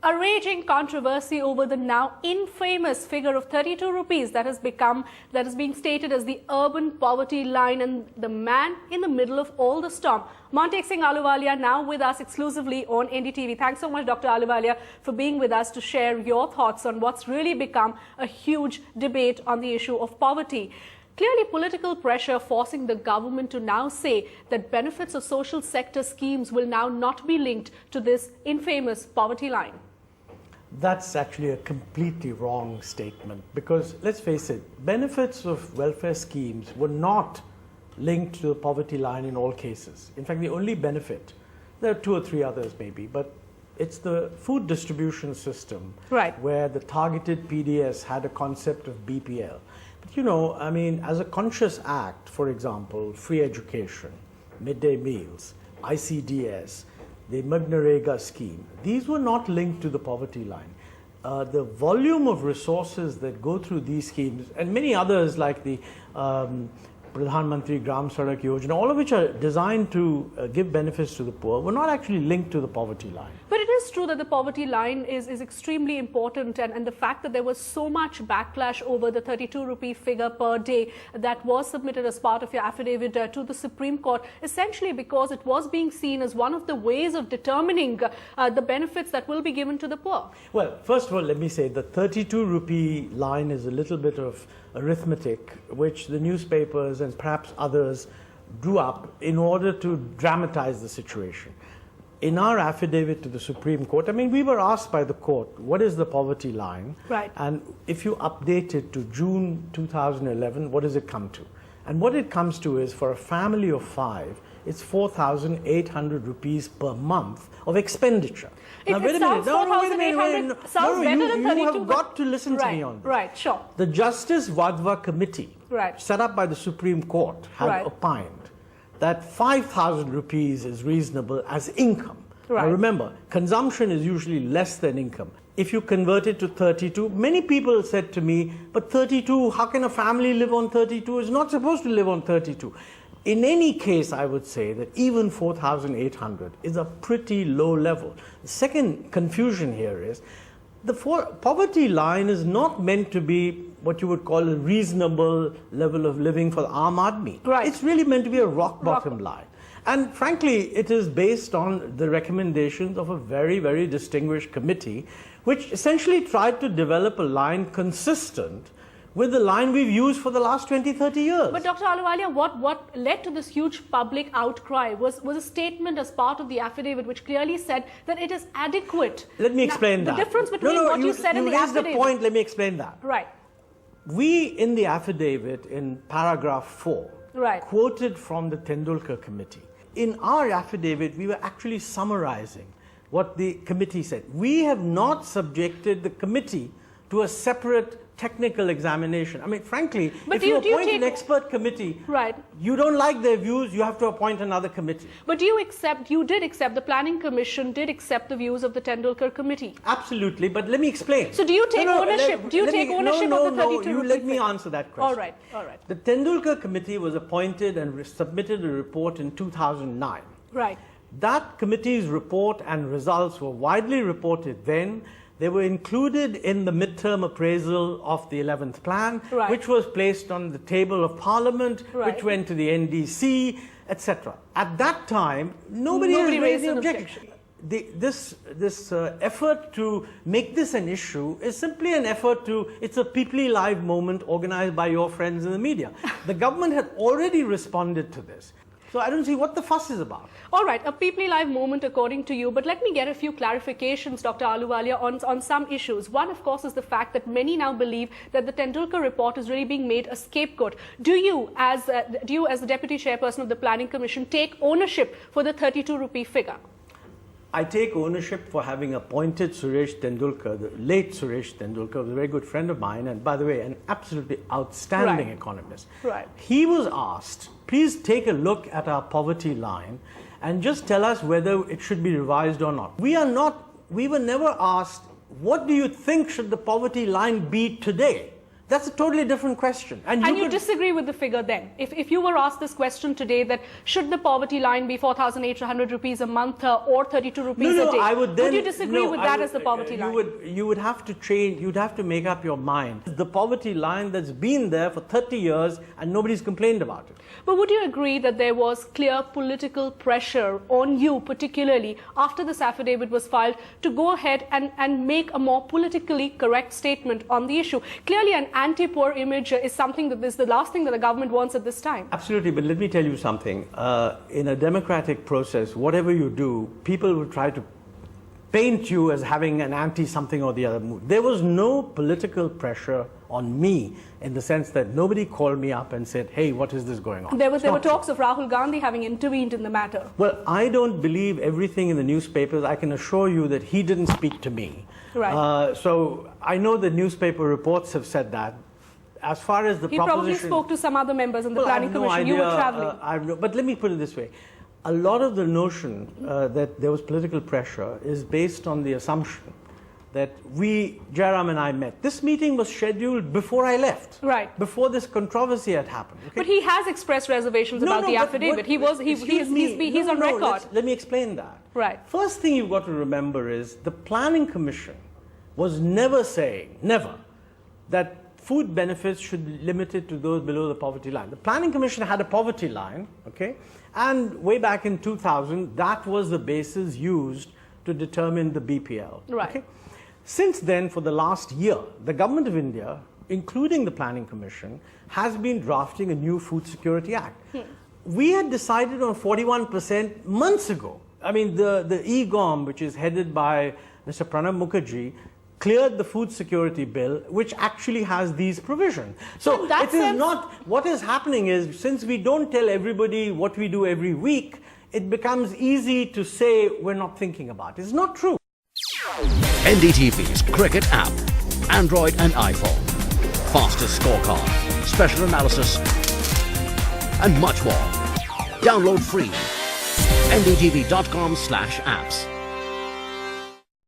A raging controversy over the now infamous figure of 32 rupees that is being stated as the urban poverty line, and the man in the middle of all the storm. Montek Singh Ahluwalia now with us exclusively on NDTV. Thanks so much, Dr. Ahluwalia, for being with us to share your thoughts on what's really become a huge debate on the issue of poverty. Clearly, political pressure forcing the government to now say that benefits of social sector schemes will now not be linked to this infamous poverty line. That's actually a completely wrong statement, because let's face it, benefits of welfare schemes were not linked to the poverty line in all cases. In fact, the only benefit, there are 2 or 3 others maybe, but it's the food distribution system, right, where the targeted PDS had a concept of BPL. But you know, I mean, as a conscious act, for example, free education, midday meals, ICDS, the Magnarega scheme, these were not linked to the poverty line. The volume of resources that go through these schemes, and many others like the Pradhan Mantri Gram Sadak Yojana, all of which are designed to give benefits to the poor, were not actually linked to the poverty line. But it is true that the poverty line is extremely important, and the fact that there was so much backlash over the 32 rupee figure per day that was submitted as part of your affidavit to the Supreme Court, essentially because it was being seen as one of the ways of determining the benefits that will be given to the poor. Well, first of all, let me say the 32 rupee line is a little bit of arithmetic which the newspapers and perhaps others drew up in order to dramatize the situation. In our affidavit to the Supreme Court, I mean, we were asked by the court, what is the poverty line? Right. And if you update it to June 2011, what does it come to? And what it comes to is, for a family of 5, it's 4,800 rupees per month of expenditure. Now, wait a minute. Sounds better than 32. You have got to listen to me on this. Right, sure. The Justice Wadhwa Committee, set up by the Supreme Court, had opined that 5,000 rupees is reasonable as income. Now remember, consumption is usually less than income. If you convert it to 32, many people said to me, but 32, how can a family live on 32? It's not supposed to live on 32. In any case, I would say that even 4,800 is a pretty low level. The second confusion here is the poverty line is not meant to be what you would call a reasonable level of living for the Aam Aadmi. It's really meant to be a rock bottom line. And frankly, it is based on the recommendations of a very, very distinguished committee, which essentially tried to develop a line consistent with the line we've used for the last 20, 30 years. But Dr. Ahluwalia, what led to this huge public outcry was a statement as part of the affidavit which clearly said that it is adequate. Let me explain that. The difference between what you said in the affidavit. You raised the point, let me explain that. Right. We, in the affidavit, in paragraph 4, quoted from the Tendulkar Committee. In our affidavit, we were actually summarizing what the committee said. We have not subjected the committee to a separate technical examination. I mean, frankly, if you appoint an expert committee, you don't like their views, you have to appoint another committee. But you did accept, the Planning Commission did accept the views of the Tendulkar Committee. Absolutely, but let me explain. So do you take ownership? Do you take ownership of the 32 you let me answer that question. All right, all right. The Tendulkar Committee was appointed and submitted a report in 2009. Right. That committee's report and results were widely reported then. They were included in the midterm appraisal of the 11th plan, which was placed on the table of Parliament, which went to the NDC, etc. At that time, nobody raised an objection. This effort to make this an issue is simply an effort to, it's a Peepli Live moment organized by your friends in the media. The government had already responded to this. So I don't see what the fuss is about. All right, a Peepli Live moment according to you, but let me get a few clarifications, Dr. Ahluwalia, on some issues. One, of course, is the fact that many now believe that the Tendulkar report is really being made a scapegoat. Do you, as the Deputy Chairperson of the Planning Commission, take ownership for the 32 rupee figure? I take ownership for having appointed Suresh Tendulkar, the late Suresh Tendulkar, was a very good friend of mine, and by the way, an absolutely outstanding economist. He was asked, please take a look at our poverty line and just tell us whether it should be revised or not. We were never asked, what do you think should the poverty line be today? That's a totally different question. And you disagree with the figure then? If you were asked this question today, that should the poverty line be 4,800 rupees a month or 32 rupees a day? I would then, you disagree with that as the poverty line? You would have to change, you'd have to make up your mind. The poverty line that's been there for 30 years and nobody's complained about it. But would you agree that there was clear political pressure on you, particularly after this affidavit was filed, to go ahead and make a more politically correct statement on the issue? Clearly, an anti-poor image is something that is the last thing that the government wants at this time. Absolutely, but let me tell you something. In a democratic process, whatever you do, people will try to paint you as having an anti-something or the other mood. There was no political pressure on me in the sense that nobody called me up and said, hey, what is this going on? There were talks of Rahul Gandhi having intervened in the matter. Well, I don't believe everything in the newspapers. I can assure you that he didn't speak to me. Right. So I know the newspaper reports have said that. As far as the proposition... He probably spoke to some other members in the Planning Commission. You were traveling. But let me put it this way. A lot of the notion that there was political pressure is based on the assumption that Jairam and I met. This meeting was scheduled before I left. Right. Before this controversy had happened. Okay? But he has expressed reservations about the affidavit. He's on record. Let me explain that. Right. First thing you've got to remember is the Planning Commission was never saying, that food benefits should be limited to those below the poverty line. The Planning Commission had a poverty line, okay? And way back in 2000, that was the basis used to determine the BPL. Right. Okay? Since then, for the last year, the Government of India, including the Planning Commission, has been drafting a new Food Security Act. We had decided on 41% months ago. I mean, the EGOM, which is headed by Mr. Pranab Mukherjee, cleared the food security bill, which actually has these provisions. So it is not, what is happening is, since we don't tell everybody what we do every week, it becomes easy to say we're not thinking about it. It's not true. NDTV's cricket app, Android and iPhone, fastest scorecard, special analysis, and much more. Download free. ndtv.com/apps.